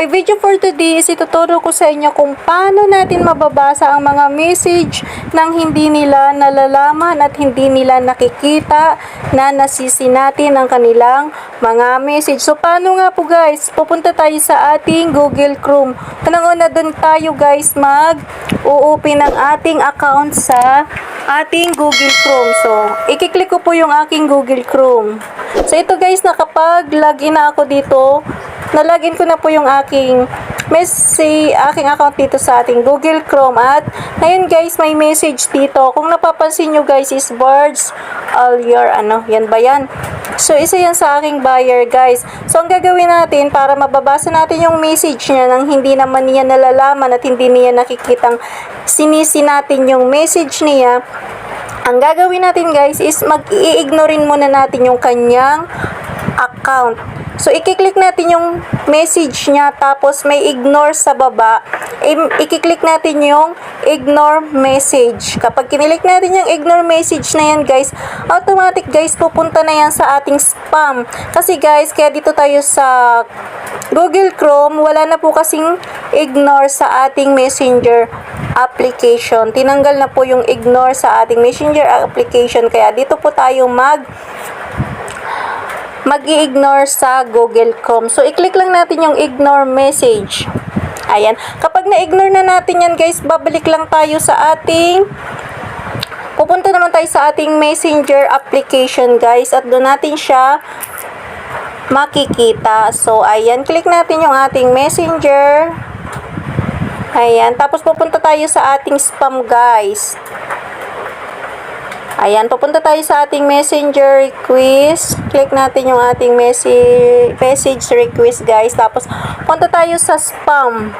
My video for today is ituturo ko sa inyo kung paano natin mababasa ang mga message nang hindi nila nalalaman at hindi nila nakikita na nasisi natin ang kanilang mga message. So, paano nga po guys? Pupunta tayo sa ating Google Chrome. Unang-una doon tayo guys mag-open ng ating account sa ating Google Chrome. So, i-click ko po yung aking Google Chrome. So, ito guys, nakapag-login na ako dito. Nalagin ko na po yung aking account dito sa ating Google Chrome at ngayon guys may message dito. Kung napapansin nyo guys is birds all your yan ba yan? So isa yan sa aking buyer guys. So ang gagawin natin para mababasa natin yung message niya nang hindi naman niya nalalaman at hindi niya nakikitang sinisi natin yung message niya, ang gagawin natin guys is mag-i-ignorein muna natin yung kanyang account. So, i-click natin yung message niya, tapos may ignore sa baba. I-click natin yung ignore message. Kapag kinilik natin yung ignore message na yan, guys, automatic, guys, pupunta na yan sa ating spam. Kasi, guys, kaya dito tayo sa Google Chrome, wala na po kasing ignore sa ating Messenger application. Tinanggal na po yung ignore sa ating Messenger application. Kaya dito po tayo mag-i-ignore sa Google Chrome. So, i-click lang natin yung ignore message. Ayan. Kapag na-ignore na natin yan, guys, babalik lang tayo sa pupunta naman tayo sa ating Messenger application, guys, at doon natin siya makikita. So, ayan. Click natin yung ating Messenger. Ayan. Tapos, pupunta tayo sa ating spam, guys. Ayan, pupunta tayo sa ating messenger request. Click natin yung ating message request, guys. Tapos, punta tayo sa spam.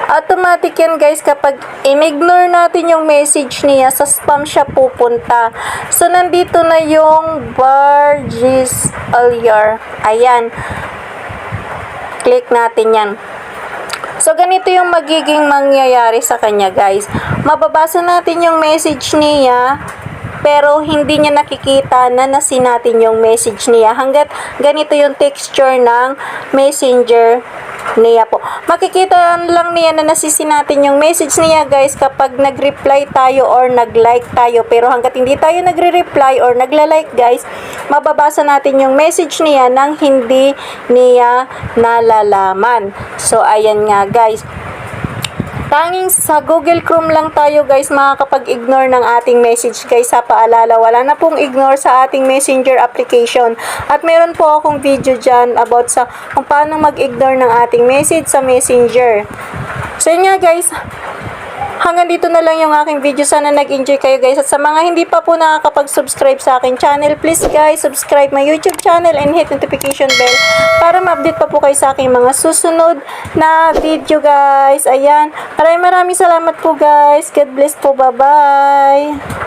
Automatic yan, guys. Kapag in-ignore natin yung message niya, sa spam siya pupunta. So, nandito na yung Bargis Alyar. Ayan. Click natin yan. So, ganito yung magiging mangyayari sa kanya, guys. Mababasa natin yung message niya, pero hindi niya nakikita na nasi natin yung message niya. Hanggat ganito yung texture ng messenger niya po. Makikita lang niya na nasisi natin yung message niya, guys, kapag nag-reply tayo or nag-like tayo. Pero hanggat hindi tayo nagre-reply or nagla-like, guys, mababasa natin yung message niya nang hindi niya nalalaman. So, ayan nga, guys. Tanging sa Google Chrome lang tayo, guys, makakapag-ignore ng ating message, guys. Sa paalala, wala na pong ignore sa ating Messenger application. At meron po akong video dyan about sa kung paano mag-ignore ng ating message sa Messenger. So, yun nga, guys. Hanggang dito na lang yung aking video. Sana nag-enjoy kayo, guys. At sa mga hindi pa po nakakapag-subscribe sa aking channel, please guys, subscribe my YouTube channel and hit notification bell para ma-update pa po kayo sa aking mga susunod na video, guys. Ayan. Maraming salamat po, guys. God bless po. Bye-bye.